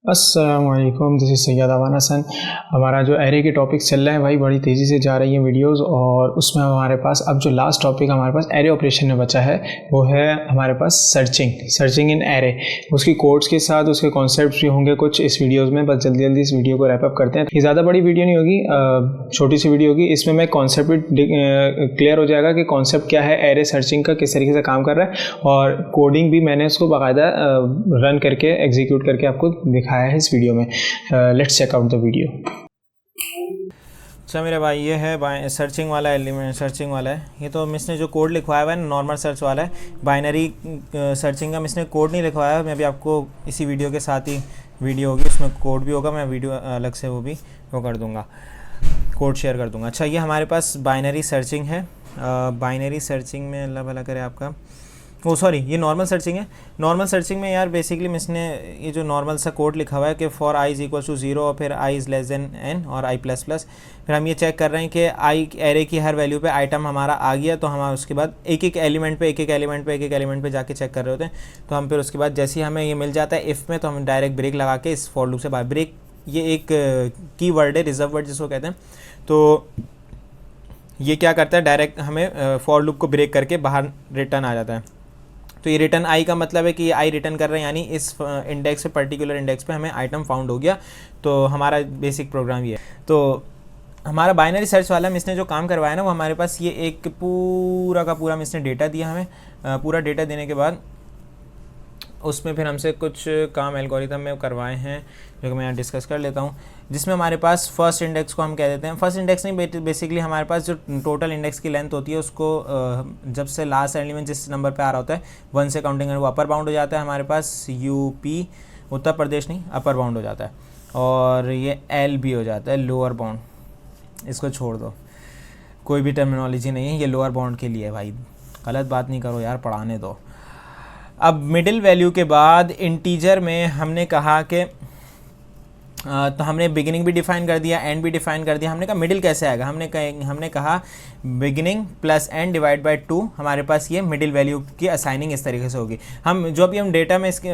अस्सलामुअलैकुम, this is Syed अमान हसन। हमारा जो एरे के टॉपिक्स चल रहे हैं भाई, बड़ी तेज़ी से जा रही हैं वीडियोस, और उसमें हमारे पास अब जो लास्ट टॉपिक हमारे पास एरे ऑपरेशन में बचा है वो है हमारे पास सर्चिंग इन एरे। उसकी कोड्स के साथ उसके कॉन्सेप्ट्स भी होंगे कुछ इस वीडियोज़ में। बस जल्दी जल्दी इस वीडियो को रैप अप करते हैं। ये ज़्यादा बड़ी वीडियो नहीं होगी, छोटी सी वीडियो होगी। इसमें मैं कॉन्सेप्ट भी क्लियर हो जाएगा कि कॉन्सेप्ट क्या है एरे सर्चिंग का, किस तरीके से काम कर रहा है, और कोडिंग भी मैंने उसको बाकायदा रन करके एग्जीक्यूट करके आपको दिखाया है इस वीडियो में। Let's check out the video. अच्छा मेरे भाई, ये है सर्चिंग वाला एलिमेंट, सर्चिंग वाला है ये। तो मिस ने जो कोड लिखवाया हुआ है नॉर्मल सर्च वाला है, बाइनरी सर्चिंग का मिस ने कोड नहीं लिखवाया है। मैं भी आपको इसी वीडियो के साथ ही वीडियो होगी, उसमें कोड भी होगा, मैं वीडियो अलग से वो भी वो कर दूंगा, कोड शेयर कर दूंगा। अच्छा, ये हमारे पास बाइनरी सर्चिंग है। बाइनरी सर्चिंग में अल्लाह भला करे आपका, सॉरी, ये नॉर्मल सर्चिंग है। नॉर्मल सर्चिंग में यार बेसिकली इसने ये जो नॉर्मल सा कोड लिखा हुआ है कि for I is equal to 0 और फिर I is less than N और आई प्लस प्लस। फिर हम ये चेक कर रहे हैं कि आई एरे की हर वैल्यू पे आइटम हमारा आ गया, तो हम उसके बाद एक एक एलिमेंट पे जाके चेक कर रहे होते हैं। तो हम फिर उसके बाद जैसे ही हमें ये मिल जाता है इफ़ में, तो हम डायरेक्ट ब्रेक लगा के इस फॉर लूप से बाहर। ब्रेक ये एक की वर्ड है, रिजर्व वर्ड जिसको कहते हैं। तो ये क्या करता है, डायरेक्ट हमें फॉर लूप को ब्रेक करके बाहर रिटर्न आ जाता है। तो ये रिटर्न आई का मतलब है कि आई रिटर्न कर रहे हैं, यानी इस इंडेक्स पे, पर्टिकुलर इंडेक्स पे हमें आइटम फाउंड हो गया। तो हमारा बेसिक प्रोग्राम ये है। तो हमारा बाइनरी सर्च वाला मिस ने जो काम करवाया ना, वो हमारे पास ये एक पूरा का पूरा मिस ने डेटा दिया हमें। पूरा डेटा देने के बाद उसमें फिर हमसे कुछ काम एल्गोरिथम में करवाए हैं, जो कि मैं यहाँ डिस्कस कर लेता हूँ। जिसमें हमारे पास फर्स्ट इंडेक्स को हम कह देते हैं, फर्स्ट इंडेक्स नहीं, बेसिकली हमारे पास जो टोटल इंडेक्स की लेंथ होती है उसको जब से लास्ट एलिमेंट जिस नंबर पे आ रहा होता है 1 से काउंटिंग वो अपर बाउंड हो जाता है। हमारे पास यूपी, उत्तर प्रदेश नहीं, अपर बाउंड हो जाता है। और ये एल भी हो जाता है, लोअर बाउंड। इसको छोड़ दो, कोई भी टर्मिनोलॉजी नहीं है, ये लोअर बाउंड के लिए है भाई। गलत बात नहीं करो यार, पढ़ाने दो। अब मिडिल वैल्यू के बाद इंटीजर में हमने कहा कि तो हमने बिगिनिंग भी डिफाइन कर दिया, एंड भी डिफाइन कर दिया। हमने कहा मिडिल कैसे आएगा, हमने कहा beginning plus and divide by 2। हमारे पास ये मिडिल वैल्यू की असाइनिंग इस तरीके से होगी। हम जो अभी हम डेटा में इसके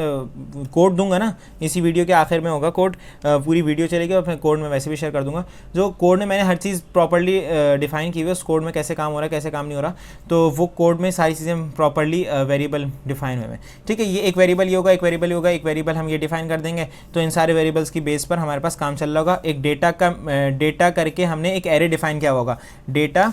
कोड दूंगा ना, इसी वीडियो के आखिर में होगा कोड, पूरी वीडियो चलेगी और फिर कोड में वैसे भी शेयर कर दूंगा। जो कोड में मैंने हर चीज़ प्रॉपर्ली डिफाइन की हुई है, उस कोड में कैसे काम हो रहा है, कैसे काम नहीं हो रहा, तो वो कोड में सारी चीज़ें प्रॉपर्ली वेरिएबल डिफाइन हुए हैं। ठीक है, ये एक वेरिएबल ये होगा, एक वेरिएबल ये होगा, एक वेरिएबल हम ये डिफाइन कर देंगे। तो इन सारे वेरिएबल्स की बेस पर हमारे पास काम चल रहा होगा। एक डेटा करके हमने एक एरे डिफाइन किया होगा, डेटा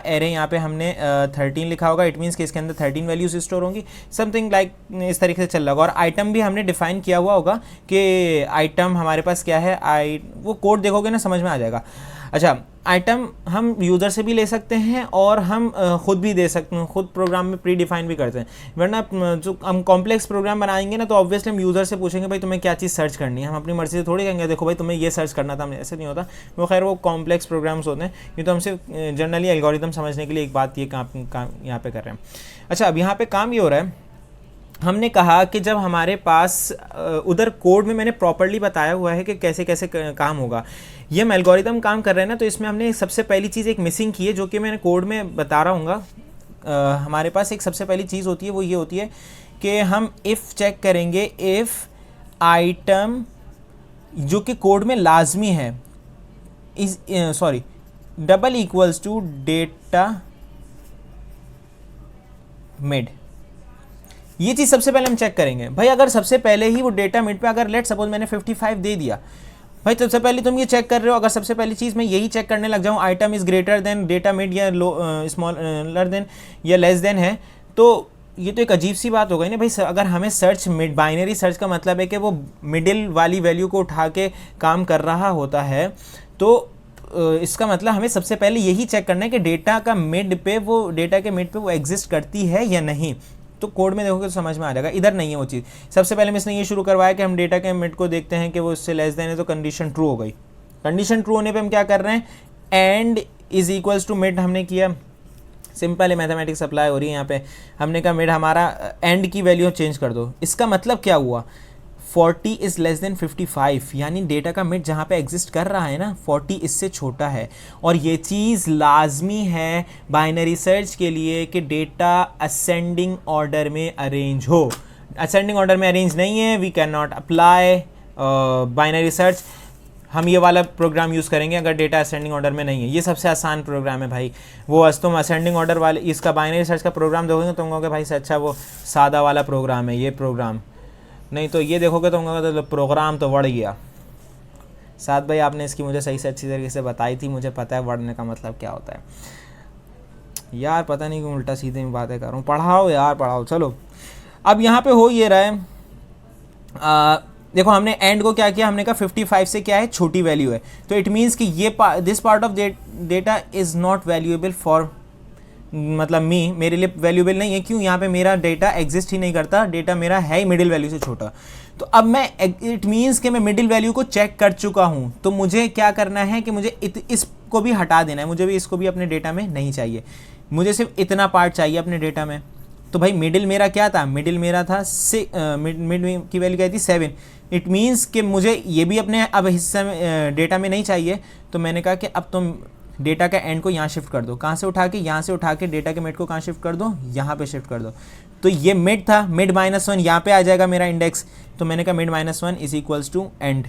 एरे। यहाँ पे हमने 13 लिखा होगा, इट मीन्स कि इसके अंदर 13 वैल्यूज स्टोर होंगी, समथिंग लाइक इस तरीके से चल रहा होगा। और आइटम भी हमने डिफाइन किया हुआ होगा कि आइटम हमारे पास क्या है। वो कोड देखोगे ना समझ में आ जाएगा। अच्छा, आइटम हम यूज़र से भी ले सकते हैं और हम खुद भी दे सकते हैं, खुद प्रोग्राम में प्री डिफाइन भी करते हैं। वरना जो हम कॉम्प्लेक्स प्रोग्राम बनाएंगे ना, तो ऑब्वियसली हम यूज़र से पूछेंगे भाई तुम्हें क्या चीज़ सर्च करनी है। हम अपनी मर्जी से थोड़ी कहेंगे देखो भाई तुम्हें ये सर्च करना था, हमें ऐसे नहीं होता। वो खैर वो कॉम्प्लेक्स प्रोग्राम्स होते हैं, ये तो हमसे जनरली एल्गोरिथम समझने के लिए एक बात ये काम यहाँ पे कर रहे हैं। अच्छा, अब यहाँ पे काम ये हो रहा है, हमने कहा कि जब हमारे पास उधर कोड में मैंने प्रॉपर्ली बताया हुआ है कि कैसे कैसे काम होगा, ये हम एल्गोरिथम काम कर रहे हैं ना, तो इसमें हमने सबसे पहली चीज़ एक मिसिंग की है, जो कि मैंने कोड में बता रहा हूँगा। हमारे पास एक सबसे पहली चीज़ होती है, वो ये होती है कि हम इफ़ चेक करेंगे, इफ़ आइटम जो कि कोड में लाजमी है double equals to data mid. ये चीज़ सबसे पहले हम चेक करेंगे भाई। अगर सबसे पहले ही वो डेटा मिड पे, अगर लेट सपोज मैंने 55 दे दिया भाई, सबसे पहले तुम ये चेक कर रहे हो, अगर सबसे पहली चीज़ मैं यही चेक करने लग जाऊँ item is greater than data mid या स्मॉलर देन या लेस देन है, तो ये तो एक अजीब सी बात हो गई ना भाई। अगर हमें सर्च मिड, बाइनरी सर्च का मतलब है कि वो मिडिल वाली वैल्यू को उठा के काम कर रहा होता है, तो इसका मतलब हमें सबसे पहले यही चेक करना है कि डेटा के मिड पे वो एग्जिस्ट करती है या नहीं। तो कोड में देखोगे तो समझ में आ जाएगा, इधर नहीं है वो चीज़। सबसे पहले इसने ये शुरू करवाया कि हम डेटा के मिड को देखते हैं कि वो इससे लेस देन है, तो कंडीशन ट्रू हो गई। कंडीशन ट्रू होने पे हम क्या कर रहे हैं, and is equals to mid हमने किया। सिंपल है, मैथमेटिक्स अप्लाई हो रही है यहाँ पे। हमने कहा मिड हमारा एंड की वैल्यू चेंज कर दो। इसका मतलब क्या हुआ, 40 इज़ लेस देन 55, यानी डेटा का मिड जहाँ पे एग्जिस्ट कर रहा है ना, 40 इससे छोटा है। और ये चीज़ लाजमी है बाइनरी सर्च के लिए कि डेटा असेंडिंग ऑर्डर में अरेंज हो। असेंडिंग ऑर्डर में अरेंज नहीं है, we can not apply binary search. हम ये वाला प्रोग्राम यूज़ करेंगे अगर डेटा असेंडिंग ऑर्डर में नहीं है। ये सबसे आसान प्रोग्राम है भाई। वो आज तुम असेंडिंग ऑर्डर वाले इसका बाइनरी सर्च का प्रोग्राम देखोगे तुम कहोगे भाई से अच्छा वो सादा वाला प्रोग्राम है ये प्रोग्राम, नहीं तो ये देखोगे तुम कहोगे तो प्रोग्राम तो बढ़ गया। साथ भाई आपने इसकी मुझे सही से अच्छी तरीके से बताई थी, मुझे पता है बढ़ने का मतलब क्या होता है यार, पता नहीं क्यों उल्टा सीधे में बातें कर रहा हूँ। पढ़ाओ यार पढ़ाओ। चलो अब यहाँ पे हो ये रहा है, देखो हमने एंड को क्या किया, हमने कहा 55 से क्या है छोटी वैल्यू है, तो इट मीन्स कि ये this part of data is not valuable for मतलब मेरे लिए वैल्यूएबल नहीं है। क्यों? यहाँ पे मेरा डेटा एग्जिस्ट ही नहीं करता, डेटा मेरा है ही मिडिल वैल्यू से छोटा। तो अब मैं इट मीन्स कि मैं मिडिल वैल्यू को चेक कर चुका हूँ, तो मुझे क्या करना है कि मुझे इसको भी हटा देना है, मुझे भी इसको भी अपने डेटा में नहीं चाहिए, मुझे सिर्फ इतना पार्ट चाहिए अपने डेटा में। तो भाई मिडिल मेरा क्या था, मिडिल मेरा था मिड की वैल्यू क्या थी 7। इट मीन्स कि मुझे ये भी अपने अब हिस्से में डेटा में नहीं चाहिए, तो मैंने कहा कि अब तुम डेटा का एंड को यहाँ शिफ्ट कर दो। कहाँ से उठा के? यहाँ से उठा के डेटा के मिड को कहाँ शिफ्ट कर दो? यहाँ पे शिफ्ट कर दो। तो ये मिड था, मिड -1 यहाँ पे आ जाएगा मेरा इंडेक्स, तो मैंने कहा mid -1 is equals to end.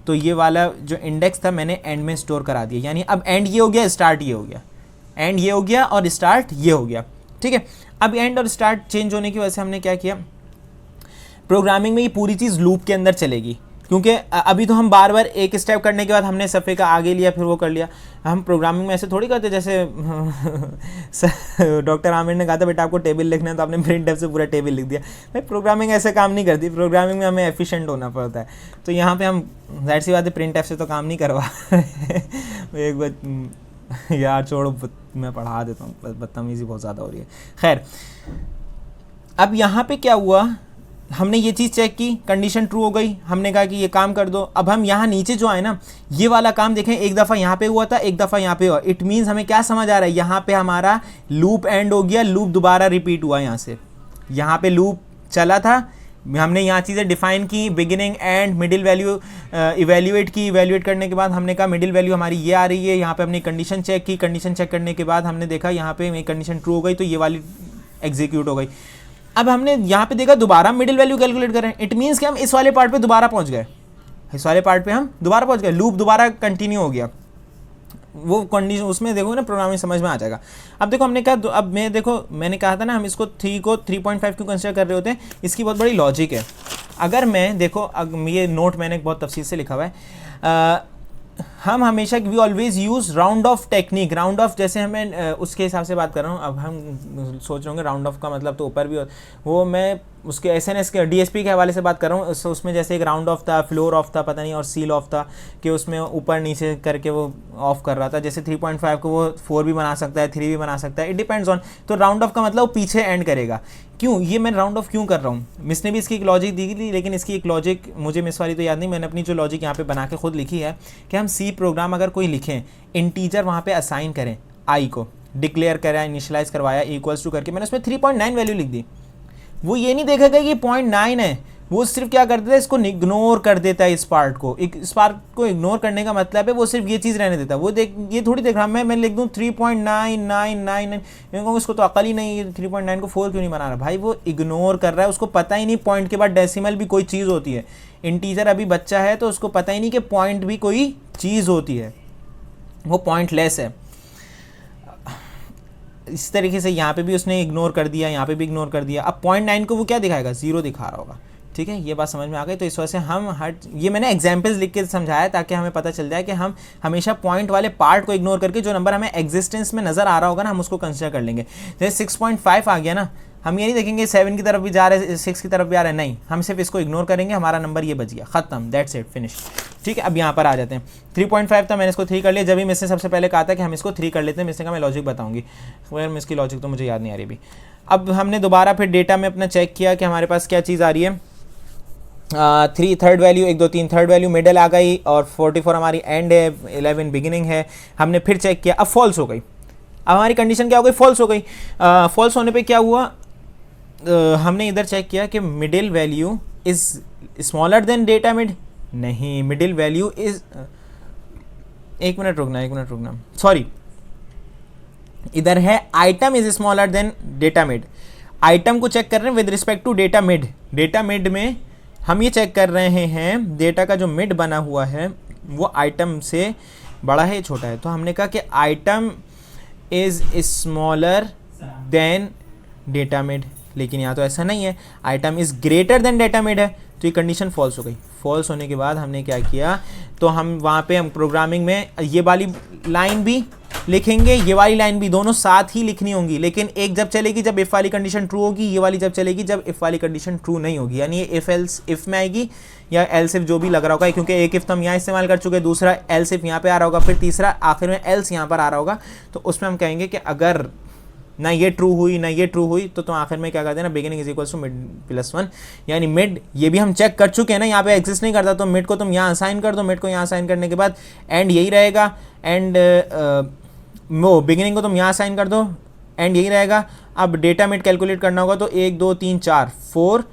तो ये वाला जो इंडेक्स था मैंने एंड में स्टोर करा दिया, यानी अब एंड ये हो गया, स्टार्ट ये हो गया, एंड ये हो गया और स्टार्ट ये हो गया। ठीक है, अब एंड और स्टार्ट चेंज होने की वजह से हमने क्या किया, प्रोग्रामिंग में ये पूरी चीज़ लूप के अंदर चलेगी, क्योंकि अभी तो हम बार बार एक स्टेप करने के बाद हमने सफ़े का आगे लिया फिर वो कर लिया। हम प्रोग्रामिंग में ऐसे थोड़ी करते जैसे डॉक्टर आमिर ने कहा था बेटा आपको टेबल लिखना है तो आपने प्रिंट से पूरा टेबल लिख दिया। भाई प्रोग्रामिंग ऐसे काम नहीं करती, प्रोग्रामिंग में हमें एफिशिएंट होना पड़ता है। तो यहाँ पे हम जाहिर सी बात है प्रिंट से तो काम नहीं करवा एक बार यार छोड़ो, मैं पढ़ा देता हूँ, बदतमीज़ी बहुत ज़्यादा हो रही है। खैर अब यहाँ पे क्या हुआ, हमने ये चीज़ चेक की, कंडीशन ट्रू हो गई, हमने कहा कि ये काम कर दो। अब हम यहाँ नीचे जो आए ना, ये वाला काम देखें, एक दफ़ा यहाँ पे हुआ था, एक दफ़ा यहाँ पे हुआ। इट मीन्स हमें क्या समझ आ रहा है, यहाँ पे हमारा लूप एंड हो गया, लूप दोबारा रिपीट हुआ। यहाँ से यहाँ पे लूप चला था, हमने यहाँ चीज़ें डिफाइन की, beginning and middle value evaluate की, इवेल्यूएट करने के बाद हमने कहा मिडिल वैल्यू हमारी ये आ रही है। यहाँ पे हमने कंडीशन चेक की, कंडीशन चेक करने के बाद हमने देखा यहाँ पे कंडीशन ट्रू हो गई, तो ये वाली एग्जीक्यूट हो गई। अब हमने यहाँ पे देखा दोबारा मिडिल वैल्यू कैलकुलेट करें, इट मीन्स कि हम इस वाले पार्ट पे दोबारा पहुँच गए, इस वाले पार्ट पे हम दोबारा पहुँच गए, लूप दोबारा कंटिन्यू हो गया। वो कंडीशन उसमें देखो ना प्रोग्रामिंग समझ में आ जाएगा। अब देखो हमने कहा, अब मैं देखो मैंने कहा था ना हम इसको 3 को 3.5 क्यों कंसिडर कर रहे होते हैं, इसकी बहुत बड़ी लॉजिक है। अगर मैं देखो ये नोट मैंने बहुत तफसील से लिखा हुआ है, हम हमेशा we always use round off technique. Round off जैसे हमें उसके हिसाब से बात कर रहा हूँ। अब हम सोच रहे होंगे राउंड ऑफ का मतलब तो ऊपर भी वो मैं उसके एसएनएस के डीएसपी के हवाले से बात कर रहा हूँ। उसमें जैसे एक राउंड ऑफ था, फ्लोर ऑफ था, पता नहीं, और सील ऑफ था कि उसमें ऊपर नीचे करके वो ऑफ कर रहा था। जैसे 3.5 को वो 4 भी बना सकता है, 3 भी बना सकता है, इट डिपेंड्स ऑन। तो राउंड ऑफ का मतलब पीछे एंड करेगा। क्यों ये मैं राउंड ऑफ क्यों कर रहा हूँ, मिस ने भी इसकी एक लॉजिक दी थी, लेकिन इसकी एक लॉजिक मुझे मिस वाली तो याद नहीं, मैंने अपनी जो लॉजिक यहाँ पे बना के खुद लिखी है कि हम सी प्रोग्राम अगर कोई लिखें, इंटीजर वहाँ पे असाइन करें, आई को डिक्लेयर करा, इनिशियलाइज करवाया, इक्वल्स टू करके मैंने उसमें 3.9 वैल्यू लिख दी। वो ये नहीं देखेगा कि 0.9 है, वो सिर्फ क्या कर देता है, इसको इग्नोर कर देता है। इस पार्ट को इग्नोर करने का मतलब है वो सिर्फ ये चीज़ रहने देता है। वो ये थोड़ी देख रहा मैं लिख दूँ 3.9999, कहूँ इसको तो अकल ही नहीं है, 3.9 को 4 क्यों नहीं बना रहा। भाई वो इग्नोर कर रहा है, उसको पता ही नहीं पॉइंट के बाद डेसिमल भी कोई चीज़ होती है। इंटीजर अभी बच्चा है तो उसको पता ही नहीं कि पॉइंट भी कोई चीज़ होती है, वो पॉइंटलेस है। इस तरीके से यहाँ पे भी उसने इग्नोर कर दिया, यहाँ पे भी इग्नोर कर दिया। अब 0.9 को वो क्या दिखाएगा, 0 दिखा रहा होगा। ठीक है, ये बात समझ में आ गई। तो इस वजह से हम ये मैंने एग्जाम्पल्स लिख के समझाया ताकि हमें पता चल जाए कि हम हमेशा पॉइंट वाले पार्ट को इग्नोर करके जो नंबर हमें एग्जिस्टेंस में नज़र आ रहा होगा ना, हम उसको कंसिडर कर लेंगे। जैसे 6.5 आ गया ना, हम ये नहीं देखेंगे 7 की तरफ भी जा रहे हैं, 6 की तरफ भी आ रहे हैं, नहीं, हम सिर्फ इसको इग्नोर करेंगे, हमारा नंबर ये बच गया, ख़त्म, दैट्स इट, फिनिश। ठीक है, अब यहाँ पर आ जाते हैं। 3.5 था, मैंने इसको 3 कर लिया। जब भी मिस ने सबसे पहले कहा था कि हम इसको 3 कर लेते हैं, मिस ने कहा मैं लॉजिक बताऊंगी, मगर मिस की लॉजिक तो मुझे याद नहीं आ रही अभी। अब हमने दोबारा फिर डेटा में अपना चेक किया कि हमारे पास क्या चीज़ आ रही है। 3 third value, 1 2 3 third value middle आ गई, और 44 हमारी एंड है, 11 बिगिनिंग है। हमने फिर चेक किया, अब फॉल्स हो गई। अब हमारी कंडीशन क्या हो गई, फॉल्स हो गई। फॉल्स होने पे क्या हुआ, हमने इधर चेक किया कि middle value is smaller than data mid, नहीं, मिडिल वैल्यू इज, एक मिनट रुकना, सॉरी, इधर है item is smaller than data mid. Item को चेक कर रहे हैं with respect to data mid. Data mid में हम ये चेक कर रहे हैं डेटा का जो मिड बना हुआ है वो आइटम से बड़ा है छोटा है। तो हमने कहा कि item is smaller than data mid, लेकिन यहाँ तो ऐसा नहीं है, item is greater than data mid है, तो ये कंडीशन फॉल्स हो गई। फॉल्स होने के बाद हमने क्या किया, तो हम वहाँ पे हम प्रोग्रामिंग में ये वाली लाइन भी लिखेंगे, ये वाली लाइन भी, दोनों साथ ही लिखनी होंगी, लेकिन एक जब चलेगी जब इफ़ वाली कंडीशन ट्रू होगी, ये वाली जब चलेगी जब इफ़ वाली कंडीशन ट्रू नहीं होगी, यानी ये इफ़ एल्स इफ़ में आएगी या एल्स इफ जो भी लग रहा होगा, क्योंकि एक इफ़ तो हम यहाँ इस्तेमाल कर चुके हैं, दूसरा एल्स इफ यहाँ पे आ रहा होगा, फिर तीसरा आखिर में एल्स यहाँ पर आ रहा होगा। तो उसमें हम कहेंगे कि अगर ना ये ट्रू हुई ना ये ट्रू हुई तो आखिर में क्या करते हैं ना, beginning is equals to mid plus 1, यानी मिड ये भी हम चेक कर चुके हैं ना, यहाँ पे एग्जिस्ट नहीं करता, तो मिड को तुम यहाँ असाइन कर दो, मिड को यहाँ असाइन करने के बाद एंड यही रहेगा, एंड वो बिगिनिंग को तुम यहाँ असाइन कर दो, एंड यही रहेगा। अब डेटा मिड कैलकुलेट करना होगा तो 1 2 3 4 4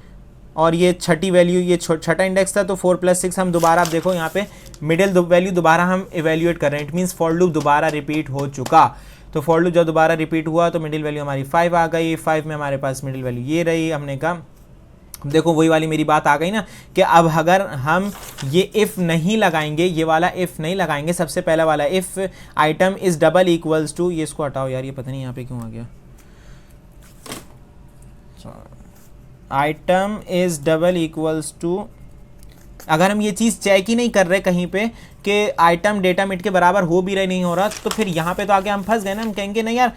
और ये छठी वैल्यू, ये छठा इंडेक्स था, तो 4 + 6 हम दोबारा, आप देखो यहाँ पे मिडिल वैल्यू दोबारा हम इवेल्यूएट कर रहे हैं, इट मीन्स फॉर लूप दोबारा रिपीट हो चुका। तो फॉर लूप जब दोबारा रिपीट हुआ तो मिडिल वैल्यू हमारी 5 आ गई, 5 में हमारे पास मिडिल वैल्यू ये रही। हमने कहा देखो वही वाली मेरी बात आ गई ना, कि अब अगर हम ये इफ़ नहीं लगाएंगे, ये वाला इफ़ नहीं लगाएंगे, सबसे पहला वाला if item is double equals to, ये इसको हटाओ यार, ये पता नहीं यहाँ पे क्यों आ गया, item is double equals to, अगर हम ये चीज़ चेक ही नहीं कर रहे कहीं पे कि आइटम डेटा मिड के बराबर हो भी रहा नहीं हो रहा, तो फिर यहाँ पे तो आगे हम फंस गए ना, हम कहेंगे नहीं यार,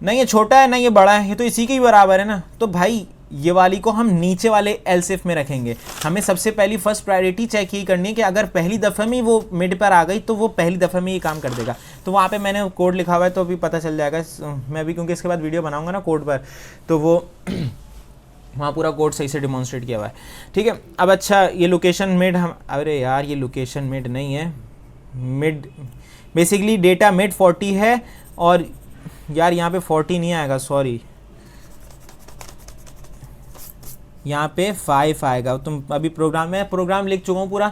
नहीं ये छोटा है ना ये बड़ा है, ये तो इसी के ही बराबर है ना। तो भाई ये वाली को हम नीचे वाले एल्स इफ में रखेंगे। हमें सबसे पहली फर्स्ट प्रायोरिटी चेक ही करनी है कि अगर पहली दफ़े में वो मिड पर आ गई तो वो पहली दफ़े में ही काम कर देगा। तो वहाँ पे मैंने कोड लिखा हुआ है, तो अभी पता चल जाएगा, मैं भी क्योंकि इसके बाद वीडियो बनाऊँगा ना कोड पर, तो वो वहाँ पूरा कोड सही से डिमॉन्स्ट्रेट किया हुआ है, ठीक है। अब अच्छा ये लोकेशन मिड, हम अरे यार ये लोकेशन मिड नहीं है, मिड बेसिकली डेटा मिड 40 है, और यार यहाँ पे 40 नहीं आएगा, सॉरी यहाँ पे 5 आएगा। तुम अभी प्रोग्राम लिख चुका हूँ पूरा,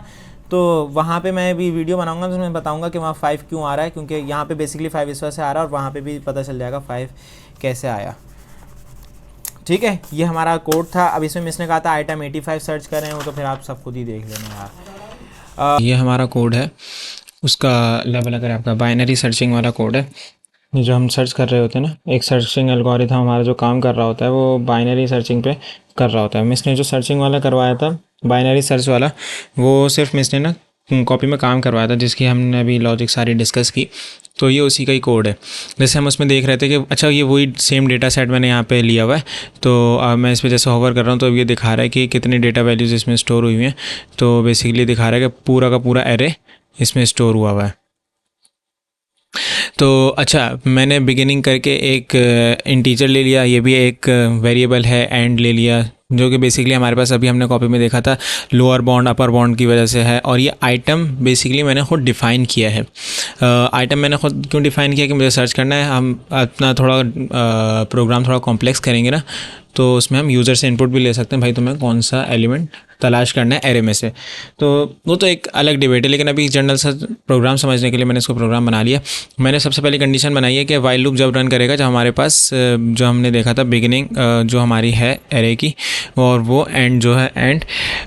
तो वहाँ पे मैं भी वीडियो बनाऊंगा तो मैं बताऊंगा कि वहाँ 5 क्यों आ रहा है, क्योंकि यहाँ पे बेसिकली 5 इस वजह से आ रहा है, और वहाँ पे भी पता चल जाएगा 5 कैसे आया, ठीक है। ये हमारा कोड था। अब इसमें मिस ने कहा था आइटम 85 सर्च कर रहे हो, तो फिर आप सब खुद ही देख लेना यार। ये हमारा कोड है, उसका लेवल अगर आपका बाइनरी सर्चिंग वाला कोड है, जो हम सर्च कर रहे होते हैं ना, एक सर्चिंग एल्गोरिथम हमारा जो काम कर रहा होता है वो बाइनरी सर्चिंग पे कर रहा होता है। मिस ने जो सर्चिंग वाला करवाया था बाइनरी सर्च वाला, वो सिर्फ मिस ने ना कॉपी में काम करवाया था, जिसकी हमने अभी लॉजिक सारी डिस्कस की, तो ये उसी का ही कोड है। जैसे हम उसमें देख रहे थे कि अच्छा ये वही सेम डेटा सेट मैंने यहाँ पे लिया हुआ है, तो अब मैं इस पर जैसे होवर कर रहा हूँ तो ये दिखा रहा है कि कितनी डेटा वैल्यूज़ इसमें स्टोर हुई हैं। तो बेसिकली दिखा रहा है कि पूरा का पूरा एरे इसमें स्टोर हुआ है। तो अच्छा मैंने बिगिनिंग करके एक इंटीजर ले लिया, ये भी एक वेरिएबल है, एंड ले लिया, जो कि बेसिकली हमारे पास अभी हमने कॉपी में देखा था लोअर बाउंड अपर बाउंड की वजह से है। और ये आइटम बेसिकली मैंने खुद डिफ़ाइन किया है। आइटम मैंने खुद क्यों डिफ़ाइन किया कि मुझे सर्च करना है, हम अपना थोड़ा प्रोग्राम थोड़ा कॉम्प्लेक्स करेंगे ना, तो उसमें हम यूज़र से इनपुट भी ले सकते हैं, भाई तुम्हें कौन सा एलिमेंट तलाश करना है एरे में से, तो वो तो एक अलग डिबेट है। लेकिन अभी जनरल सा प्रोग्राम समझने के लिए मैंने इसको प्रोग्राम बना लिया। मैंने सबसे पहले कंडीशन बनाई है कि वाइल लूप जब रन करेगा, जब हमारे पास जो हमने देखा था बिगिनिंग जो हमारी है एरे की, और वो एंड जो है एंड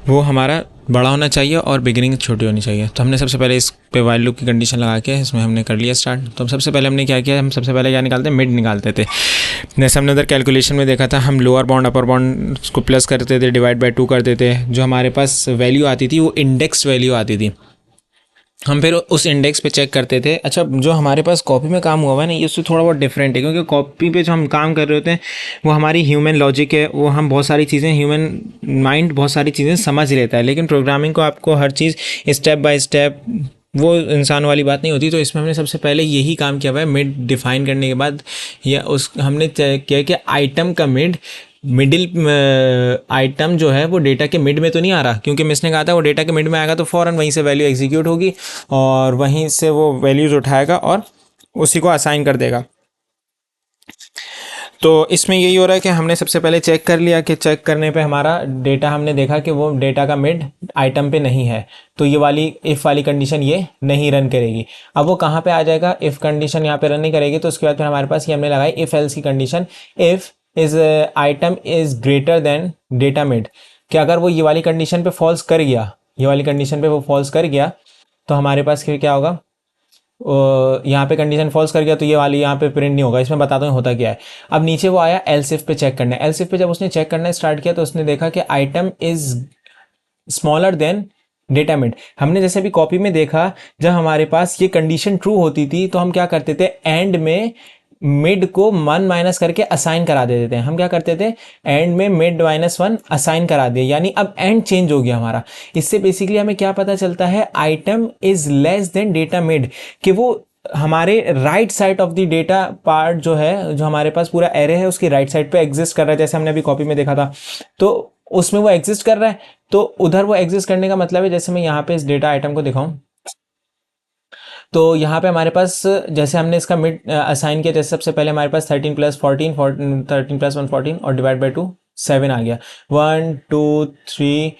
वो हमारा बड़ा होना चाहिए और बिगिनिंग छोटी होनी चाहिए। तो हमने सबसे पहले इस पे वाइल लूप की कंडीशन लगा के इसमें हमने कर लिया स्टार्ट। तो सबसे पहले हमने क्या किया, हम सबसे पहले क्या निकालते हैं, मिड निकालते थे। जैसे हमने उधर कैलकुलेशन में देखा था, हम लोअर बाउंड अपर बाउंड को प्लस करते थे, डिवाइड बाय 2 करते थे, जो हमारे पास वैल्यू आती थी वो इंडेक्स वैल्यू आती थी। हम फिर उस इंडेक्स पे चेक करते थे। अच्छा जो हमारे पास कॉपी में काम हुआ है ना, ये उससे थोड़ा बहुत डिफरेंट है, क्योंकि कॉपी पे जो हम काम कर रहे होते हैं वो हमारी ह्यूमन लॉजिक है, वो हम बहुत सारी चीज़ें, ह्यूमन माइंड बहुत सारी चीज़ें समझ लेता है। लेकिन प्रोग्रामिंग को आपको हर चीज़ स्टेप बाय स्टेप, वो इंसान वाली बात नहीं होती। तो इसमें हमने सबसे पहले यही काम किया हुआ है, मिड डिफाइन करने के बाद या उस हमने किया कि आइटम का मिडिल आइटम जो है वो डेटा के मिड में तो नहीं आ रहा, क्योंकि मिस ने कहा था वो डेटा के मिड में आएगा तो फ़ौरन वहीं से वैल्यू एग्जीक्यूट होगी और वहीं से वो वैल्यूज़ उठाएगा और उसी को असाइन कर देगा। तो इसमें यही हो रहा है कि हमने सबसे पहले चेक कर लिया कि चेक करने पे हमारा डेटा, हमने देखा कि वो डेटा का मिड आइटम पे नहीं है, तो ये वाली इफ़ वाली कंडीशन ये नहीं रन करेगी। अब वो कहाँ पे आ जाएगा, इफ़ कंडीशन यहाँ पे रन नहीं करेगी, तो उसके बाद फिर हमारे पास ये हमने लगाई इफ़ एल्स की condition. If is item is greater than data mid, कि अगर वो ये वाली कंडीशन पे फॉल्स कर गया, ये वाली कंडीशन पे वो फॉल्स कर गया तो हमारे पास फिर क्या होगा, यहाँ पे कंडीशन फॉल्स कर गया तो ये वाली यहाँ पे प्रिंट नहीं होगा। इसमें बताता हूँ होता क्या है। अब नीचे वो आया एल्स इफ पे चेक करना है। एल्स इफ पे जब उसने चेक करना स्टार्ट किया तो उसने देखा कि item is smaller than data mid. हमने जैसे भी कॉपी में देखा, जब हमारे पास ये कंडीशन ट्रू होती थी तो हम क्या करते थे, एंड में मिड को 1 माइनस करके असाइन करा देते थे। हम क्या करते थे, एंड में मिड -1 असाइन करा दिए, यानी अब एंड चेंज हो गया हमारा। इससे बेसिकली हमें क्या पता चलता है, item is less than data mid, कि वो हमारे right side of the data part जो है, जो हमारे पास पूरा एरे है उसकी राइट साइड पे एग्जिस्ट कर रहा है। जैसे हमने अभी कॉपी में देखा था तो उसमें वो एग्जिस्ट कर रहा है, तो उधर वो एग्जिस्ट करने का मतलब है, जैसे मैं यहाँ पे इस डेटा आइटम को दिखाऊं तो यहाँ पे हमारे पास जैसे हमने इसका मिड असाइन किया, जैसे सबसे पहले हमारे पास 13 + 14, 13 + 1 14 और डिवाइड बाई 2 7 आ गया। 1 2 3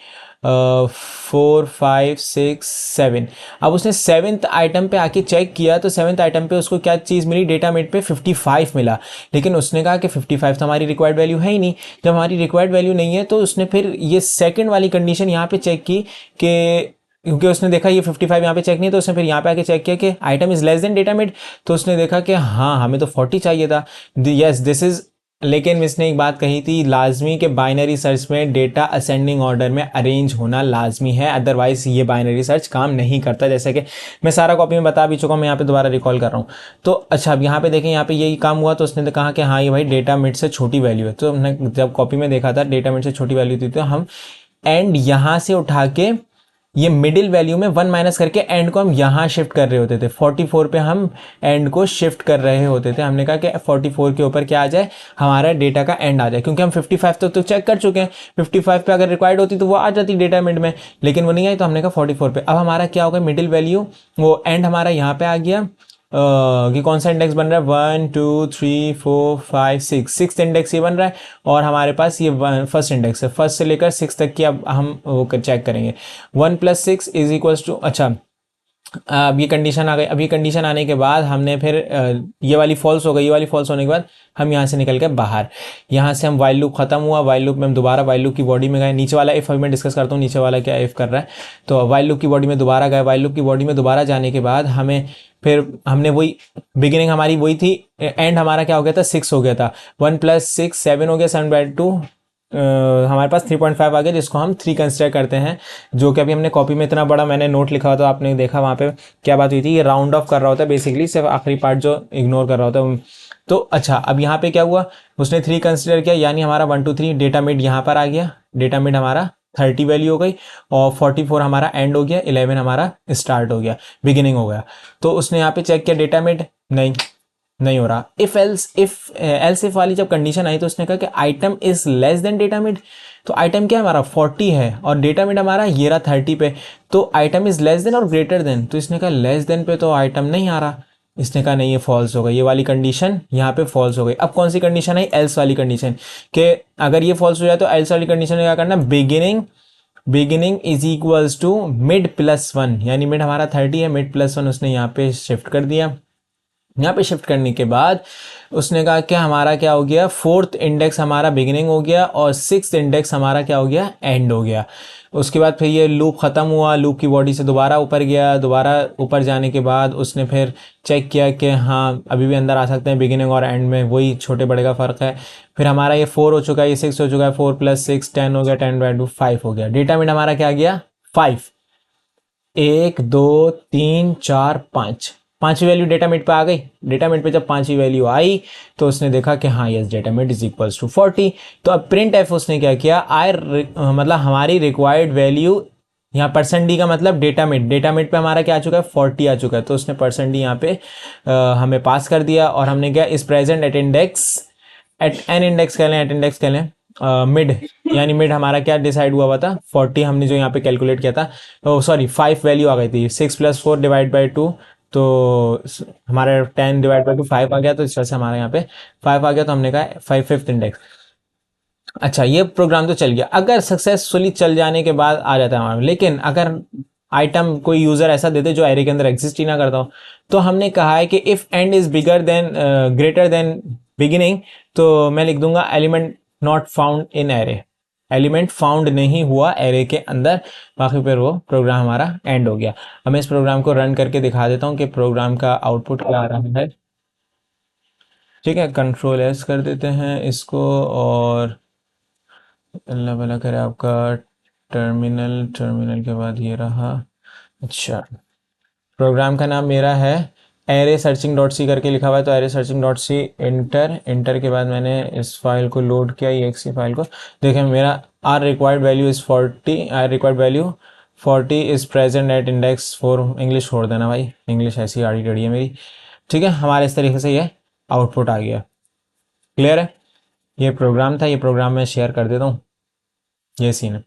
4 5 6 7। अब उसने 7th आइटम पे आके चेक किया तो 7th आइटम पे उसको क्या चीज़ मिली, डेटा मिड पे 55 मिला। लेकिन उसने कहा कि 55 तो हमारी रिक्वायर्ड वैल्यू है ही नहीं। जब हमारी रिक्वायर्ड वैल्यू नहीं है तो उसने फिर ये सेकंड वाली कंडीशन यहाँ पे चेक की, कि क्योंकि उसने देखा ये 55 यहाँ पे चेक नहीं है तो उसने फिर यहाँ पे आके चेक किया कि item is less than data mid. तो उसने देखा कि हाँ हमें तो 40 चाहिए था, यस दिस इज। लेकिन इसने एक बात कही थी लाजमी, के बाइनरी सर्च में डेटा असेंडिंग ऑर्डर में अरेंज होना लाजमी है, अदरवाइज ये बाइनरी सर्च काम नहीं करता। जैसे कि मैं सारा कॉपी में बता भी चुका हूँ, मैं यहाँ पे दोबारा रिकॉल कर रहा हूँ। तो अच्छा अब यहाँ पे देखें, यहाँ पे यही काम हुआ तो उसने कहा कि हाँ ये भाई डेटा मिड से छोटी वैल्यू है। तो हमने जब कॉपी में देखा था डेटा मिड से छोटी वैल्यू थी, तो हम एंड यहाँ से उठा के ये मिडिल वैल्यू में 1 माइनस करके एंड को हम यहाँ शिफ्ट कर रहे होते थे। 44 पे हम एंड को शिफ्ट कर रहे होते थे। हमने कहा कि 44 के ऊपर क्या आ जाए, हमारा डेटा का एंड आ जाए, क्योंकि हम 55 तो चेक कर चुके हैं। 55 पे अगर रिक्वायर्ड होती तो वो आ जाती डेटा मिड में, लेकिन वो नहीं आई तो हमने कहा 44 पे। अब हमारा क्या होगा, मिडिल वैल्यू वो एंड हमारा यहाँ पे आ गया, कि कौन सा इंडेक्स बन रहा है, 1 2 3 4 5 6, सिक्स इंडेक्स ये बन रहा है। और हमारे पास ये फर्स्ट इंडेक्स है, फर्स्ट से लेकर 6 तक की अब हम वो चेक करेंगे। 1 + 6 इज इक्वल्स टू, अच्छा अब ये कंडीशन आ गई। अब ये कंडीशन आने के बाद हमने फिर ये वाली फॉल्स हो गई। ये वाली फॉल्स होने के बाद हम यहाँ से निकल के बाहर, यहाँ से हम वाइल लूप खत्म हुआ, वाइल लूप में हम दोबारा वाइल लूप की बॉडी में गए। नीचे वाला इफ अभी मैं डिस्कस करता हूँ, नीचे वाला क्या इफ कर रहा है। तो वाइल लूप की बॉडी में दोबारा गए, वाइल लूप की बॉडी में दोबारा जाने के बाद हमें फिर हमने वही बिगिनिंग हमारी वही थी, एंड हमारा क्या हो गया था, 6 हो गया था। 1 + 6 7 हो गया, 7/2 हमारे पास 3.5 आ गया, जिसको हम 3 कंसिडर करते हैं। जो कि अभी हमने कॉपी में इतना बड़ा मैंने नोट लिखा हुआ था, आपने देखा वहाँ पे क्या बात हुई थी, ये राउंड ऑफ कर रहा होता है बेसिकली, सिर्फ आखिरी पार्ट जो इग्नोर कर रहा होता है। तो अच्छा अब यहाँ पे क्या हुआ, उसने 3 कंसिडर किया, यानी हमारा 1 2 3 डेटा मिड यहाँ पर आ गया। डेटा मिड हमारा 30 वैल्यू हो गई और 44 हमारा एंड हो गया, 11 हमारा स्टार्ट हो गया, बिगिनिंग हो गया। तो उसने यहाँ पे चेक किया डेटा मिड नहीं हो रहा। इफ एल्स इफ वाली जब कंडीशन आई तो उसने कहा कि item is less than data mid. तो आइटम क्या हमारा 40 है और डेटा मिड हमारा ये रहा 30 पे। तो आइटम इज लेस देन और ग्रेटर देन, तो इसने कहा लेस देन पे तो आइटम नहीं आ रहा। इसने कहा नहीं ये फॉल्स हो गई, ये वाली कंडीशन यहाँ पे फॉल्स हो गई। अब कौन सी कंडीशन आई, एल्स वाली कंडीशन, कि अगर ये फॉल्स हो जाए तो एल्स वाली कंडीशन में क्या करना, beginning is equals to mid +1, यानी मिड हमारा 30 है, मिड +1 उसने यहाँ पे शिफ्ट कर दिया। यहाँ पे शिफ्ट करने के बाद उसने कहा कि हमारा क्या हो गया, 4th इंडेक्स हमारा बिगिनिंग हो गया और 6th इंडेक्स हमारा क्या हो गया, एंड हो गया। उसके बाद फिर ये लूप ख़त्म हुआ, लूप की बॉडी से दोबारा ऊपर गया। दोबारा ऊपर जाने के बाद उसने फिर चेक किया कि हाँ अभी भी अंदर आ सकते हैं, बिगिनिंग और एंड में वही छोटे बड़े का फ़र्क है। फिर हमारा ये 4 हो चुका है, ये 6 हो चुका है, 4 + 6 10 हो गया, 10/2 5 हो गया। डेटा मिड हमारा क्या गया 5, 1 2 3 4 5, पांचवी वैल्यू डेटा मिड पे आ गई। डेटा मिड पे जब पांचवी वैल्यू आई तो उसने देखा कि हाँ yes data mid is equals to 40। तो अब प्रिंट एफ उसने क्या किया, मतलब हमारी रिक्वायर्ड वैल्यू, यहाँ %d का मतलब डेटा मिड पे हमारा क्या आ चुका है 40 आ चुका है। तो उसने %d यहाँ पे हमें पास कर दिया और हमने क्या इस प्रेजेंट एट एन इंडेक्स कह लें मिड, यानी मिड हमारा क्या डिसाइड हुआ था 40, हमने जो यहाँ पे कैलकुलेट किया था, सॉरी 5 वैल्यू आ गई थी, 6 + 4 डिवाइड बाई 2, तो हमारे 10 डिवाइड बाई 2 5 आ गया। तो इस वजह से हमारे यहाँ पे 5 आ गया, तो हमने कहा 5th इंडेक्स। अच्छा ये प्रोग्राम तो चल गया, अगर सक्सेसफुली चल जाने के बाद आ जाता है हमारा। लेकिन अगर आइटम कोई यूजर ऐसा दे दे जो एरे के अंदर एग्जिस्ट ही ना करता हो, तो हमने कहा है कि if and is greater than beginning, तो मैं लिख दूंगा element not found in array, element found नहीं हुआ एरे के अंदर, बाकी फिर वो प्रोग्राम हमारा एंड हो गया। अब मैं इस प्रोग्राम को रन करके दिखा देता हूँ कि प्रोग्राम का आउटपुट क्या आ रहा है। ठीक है, कंट्रोल एस कर देते हैं इसको, और अल्लाह भला करे आपका टर्मिनल, टर्मिनल के बाद ये रहा। अच्छा, प्रोग्राम का नाम मेरा है एरे सर्चिंग डॉट सी करके लिखा हुआ है, तो array searching dot C, enter, enter के बाद मैंने इस फाइल को लोड किया, ये एक्सी फाइल को। देखें मेरा R required value is 40, R required value 40 is present at index 4। English छोड़ देना भाई, इंग्लिश ऐसी आड़ी टेढ़ी है मेरी। ठीक है, हमारे इस तरीके से ये आउटपुट आ गया। क्लियर है, ये प्रोग्राम था, ये प्रोग्राम मैं शेयर कर देता हूँ, ये सीन है।